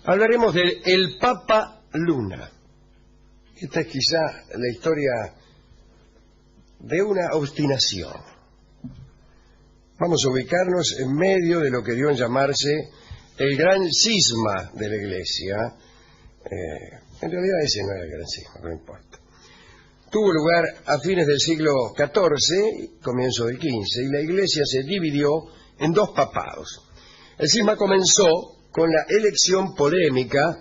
Hablaremos de el Papa Luna. Esta es quizá la historia de una obstinación. Vamos a ubicarnos en medio de lo que dio en llamarse el gran cisma de la Iglesia. En realidad ese no era el gran cisma, no importa. Tuvo lugar a fines del siglo XIV, comienzo del XV, y la Iglesia se dividió en dos papados. El cisma comenzó con la elección polémica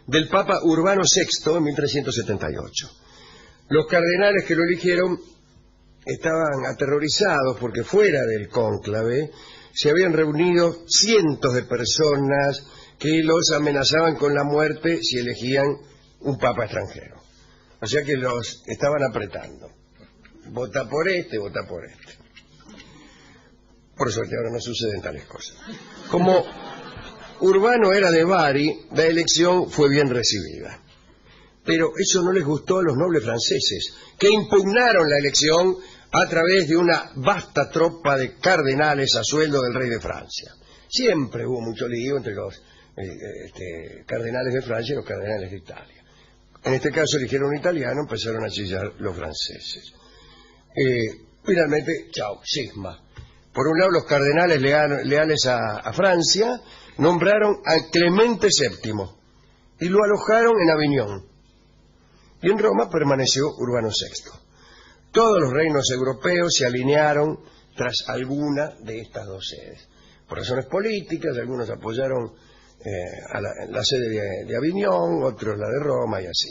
del Papa Urbano VI en 1378. Los cardenales que lo eligieron estaban aterrorizados porque fuera del cónclave se habían reunido cientos de personas que los amenazaban con la muerte si elegían un papa extranjero. O sea que los estaban apretando. Vota por este, vota por este. Por suerte ahora no suceden tales cosas. Como Urbano era de Bari, la elección fue bien recibida. Pero eso no les gustó a los nobles franceses, que impugnaron la elección a través de una vasta tropa de cardenales a sueldo del rey de Francia. Siempre hubo mucho lío entre los cardenales de Francia y los cardenales de Italia. En este caso eligieron un italiano, empezaron a chillar los franceses. Finalmente, chao, cisma. Por un lado, los cardenales leales a Francia nombraron a Clemente VII y lo alojaron en Aviñón. Y en Roma permaneció Urbano VI. Todos los reinos europeos se alinearon tras alguna de estas dos sedes. Por razones políticas, algunos apoyaron la sede de Aviñón, otros la de Roma y así.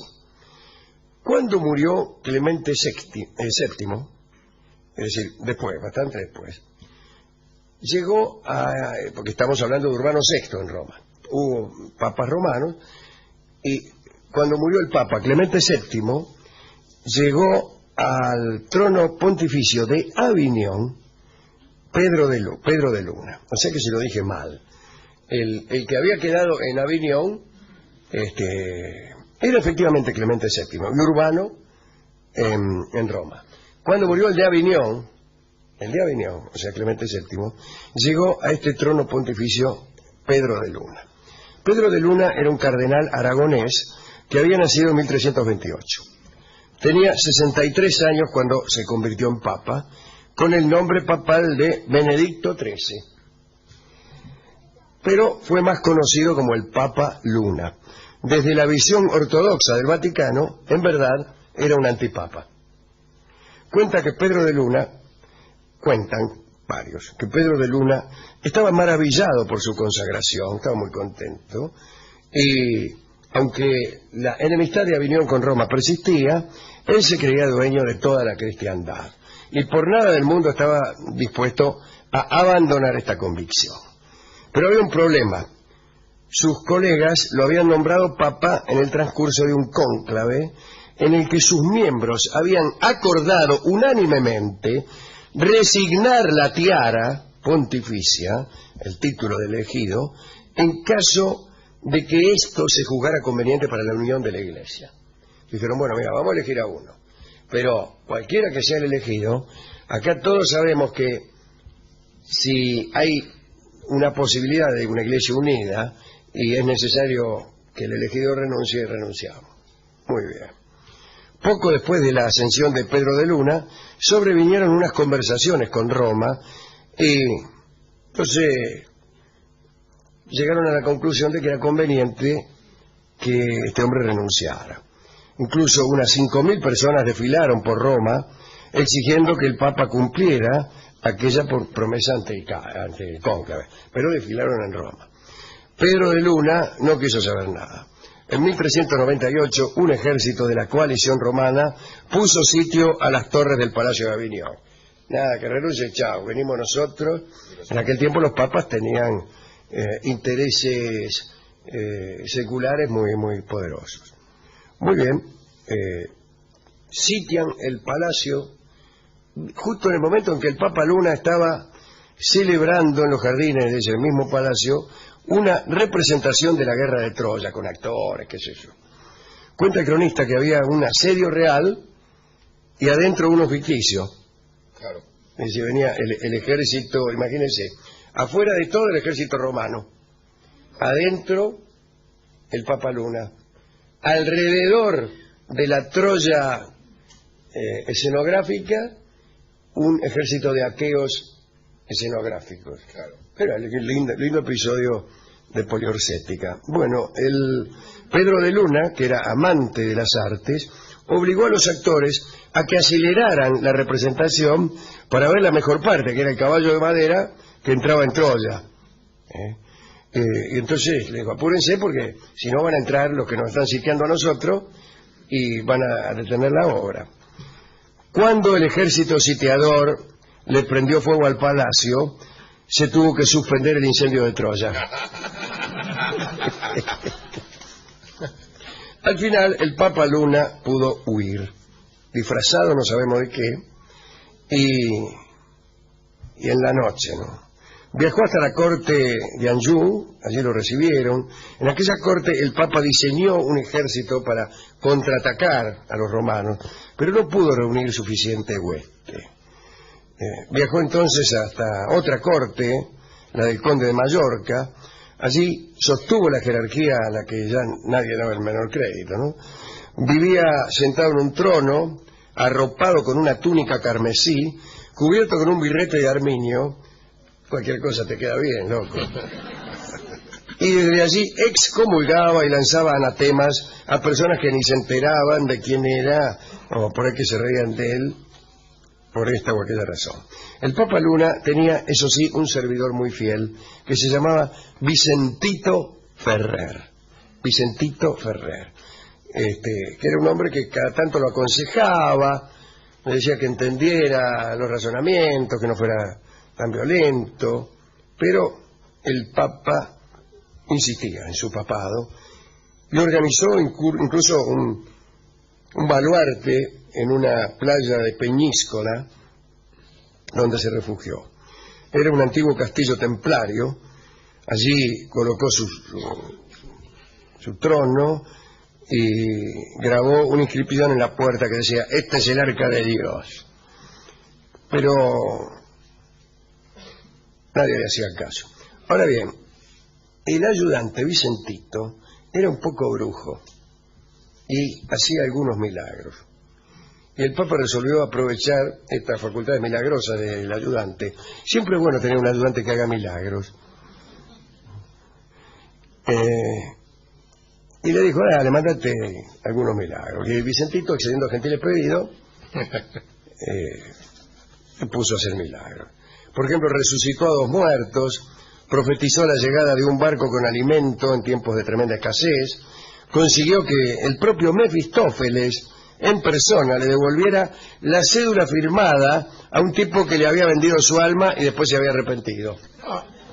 Cuando murió Clemente VII, es decir, después, bastante después, llegó porque estamos hablando de Urbano VI en Roma, hubo papas romanos, y cuando murió el papa Clemente VII, llegó al trono pontificio de Aviñón Pedro de Luna. O sea que se lo dije mal. El que había quedado en Aviñón era efectivamente Clemente VII y Urbano en Roma. Cuando murió el de Aviñón, o sea Clemente VII, llegó a este trono pontificio Pedro de Luna. Pedro de Luna era un cardenal aragonés que había nacido en 1328. Tenía 63 años cuando se convirtió en papa, con el nombre papal de Benedicto XIII. Pero fue más conocido como el Papa Luna. Desde la visión ortodoxa del Vaticano, en verdad, era un antipapa. Cuentan varios, que Pedro de Luna estaba maravillado por su consagración, estaba muy contento, y aunque la enemistad de Aviñón con Roma persistía, él se creía dueño de toda la cristiandad, y por nada del mundo estaba dispuesto a abandonar esta convicción. Pero había un problema. Sus colegas lo habían nombrado papa en el transcurso de un cónclave en el que sus miembros habían acordado unánimemente resignar la tiara pontificia, el título de elegido, en caso de que esto se juzgara conveniente para la unión de la Iglesia. Dijeron, bueno, mira, vamos a elegir a uno, pero cualquiera que sea el elegido, acá todos sabemos que si hay una posibilidad de una Iglesia unida y es necesario que el elegido renuncie, renunciamos. Muy bien. Poco después de la ascensión de Pedro de Luna, sobrevinieron unas conversaciones con Roma y entonces llegaron a la conclusión de que era conveniente que este hombre renunciara. Incluso unas 5.000 personas desfilaron por Roma exigiendo que el Papa cumpliera aquella promesa ante el cónclave, pero desfilaron en Roma. Pedro de Luna no quiso saber nada. En 1398, un ejército de la coalición romana puso sitio a las torres del Palacio de Aviñón. Nada, que renuncie, chao, venimos nosotros. En aquel tiempo los papas tenían intereses seculares muy poderosos. Muy bien, sitian el palacio justo en el momento en que el Papa Luna estaba celebrando en los jardines de ese mismo palacio una representación de la guerra de Troya con actores, qué sé yo. Cuenta el cronista que había un asedio real y adentro uno ficticio. Claro. Es decir, venía el ejército, imagínense, afuera de todo el ejército romano, adentro el Papa Luna, alrededor de la Troya escenográfica, un ejército de aqueos escenográficos. Claro. Era lindo episodio de Poliorcética. Bueno, el Pedro de Luna, que era amante de las artes, obligó a los actores a que aceleraran la representación para ver la mejor parte, que era el caballo de madera que entraba en Troya. Y entonces le dijo, apúrense porque si no van a entrar los que nos están sitiando a nosotros y van a detener la obra. Cuando el ejército sitiador le prendió fuego al palacio, se tuvo que suspender el incendio de Troya. Al final, el Papa Luna pudo huir, disfrazado no sabemos de qué, y en la noche, ¿no? Viajó hasta la corte de Anjou, allí lo recibieron. En aquella corte el Papa diseñó un ejército para contraatacar a los romanos, pero no pudo reunir suficiente hueste. Viajó entonces hasta otra corte, la del conde de Mallorca. Allí sostuvo la jerarquía a la que ya nadie daba el menor crédito, ¿no? Vivía sentado en un trono, arropado con una túnica carmesí, cubierto con un birrete de armiño. Cualquier cosa te queda bien, loco. Y desde allí excomulgaba y lanzaba anatemas a personas que ni se enteraban de quién era, o por ahí que se reían de él, por esta o aquella razón. El Papa Luna tenía, eso sí, un servidor muy fiel, que se llamaba Vicentito Ferrer. Vicentito Ferrer. Que era un hombre que cada tanto lo aconsejaba, le decía que entendiera los razonamientos, que no fuera tan violento, pero el Papa insistía en su papado y organizó incluso un baluarte en una playa de Peñíscola donde se refugió. Era un antiguo castillo templario, allí colocó su trono y grabó una inscripción en la puerta que decía: "Este es el arca de Dios". Pero nadie le hacía caso. Ahora bien, el ayudante Vicentito era un poco brujo y hacía algunos milagros. Y el Papa resolvió aprovechar estas facultades milagrosas del ayudante. Siempre es bueno tener un ayudante que haga milagros. Y le dijo: dale, mándate algunos milagros. Y Vicentito, accediendo a gentiles pedidos, se puso a hacer milagros. Por ejemplo, resucitó a 2 muertos, profetizó la llegada de un barco con alimento en tiempos de tremenda escasez, consiguió que el propio Mefistófeles en persona le devolviera la cédula firmada a un tipo que le había vendido su alma y después se había arrepentido.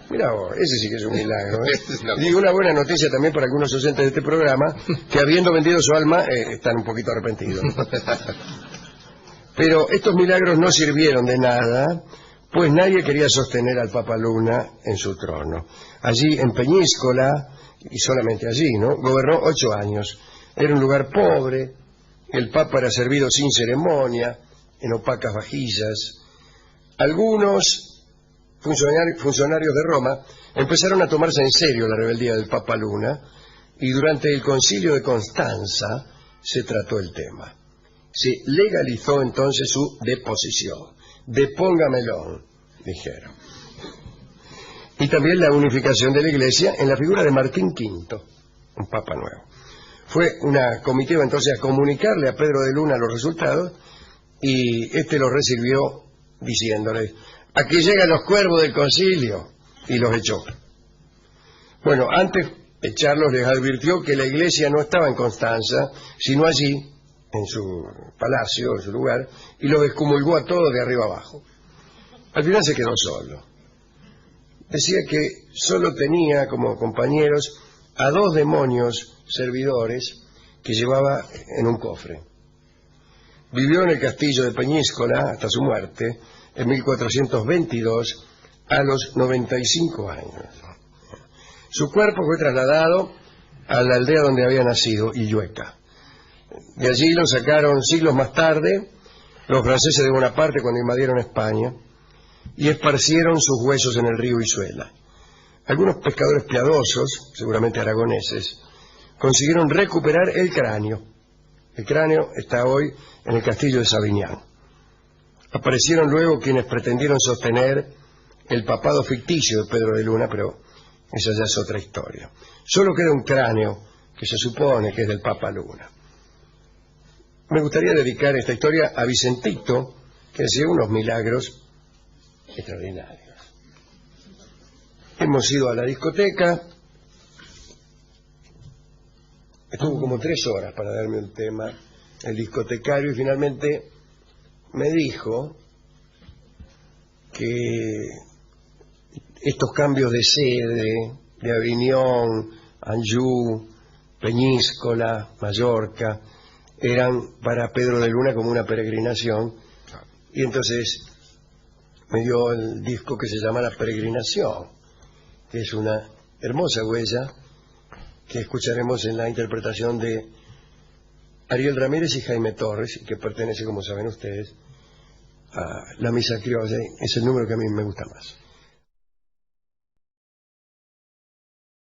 Mira vos, ese sí que es un milagro, ¿eh? Y una buena noticia también para algunos oyentes de este programa, que habiendo vendido su alma, están un poquito arrepentidos. Pero estos milagros no sirvieron de nada, pues nadie quería sostener al Papa Luna en su trono. Allí, en Peñíscola, y solamente allí, ¿no?, gobernó 8 años. Era un lugar pobre, el Papa era servido sin ceremonia, en opacas vajillas. Algunos funcionarios de Roma empezaron a tomarse en serio la rebeldía del Papa Luna, y durante el concilio de Constanza se trató el tema. Se legalizó entonces su deposición. Depóngamelo, dijeron. Y también la unificación de la Iglesia en la figura de Martín V, un Papa nuevo. Fue una comitiva entonces a comunicarle a Pedro de Luna los resultados, y este los recibió diciéndole: aquí llegan los cuervos del concilio, y los echó. Bueno, antes de echarlos les advirtió que la Iglesia no estaba en Constanza, sino allí, en su palacio, en su lugar, y los excomulgó a todos de arriba abajo. Al final se quedó solo. Decía que solo tenía como compañeros a 2 demonios servidores que llevaba en un cofre. Vivió en el castillo de Peñíscola hasta su muerte en 1422 a los 95 años. Su cuerpo fue trasladado a la aldea donde había nacido, Illueca. De allí lo sacaron siglos más tarde los franceses de Bonaparte cuando invadieron España y esparcieron sus huesos en el río Isuela. Algunos pescadores piadosos, seguramente aragoneses, consiguieron recuperar el cráneo. El cráneo está hoy en el castillo de Sabiñán. Aparecieron luego quienes pretendieron sostener el papado ficticio de Pedro de Luna, pero esa ya es otra historia. Solo queda un cráneo que se supone que es del Papa Luna. Me gustaría dedicar esta historia a Vicentito, que hacía unos milagros extraordinarios. Hemos ido a la discoteca, estuvo como 3 horas para darme un tema el discotecario y finalmente me dijo que estos cambios de sede, de Aviñón, Anjou, Peñíscola, Mallorca, eran para Pedro de Luna como una peregrinación, y entonces me dio el disco que se llama La Peregrinación, que es una hermosa huella que escucharemos en la interpretación de Ariel Ramírez y Jaime Torres, que pertenece, como saben ustedes, a la Misa Criolla. Es el número que a mí me gusta más.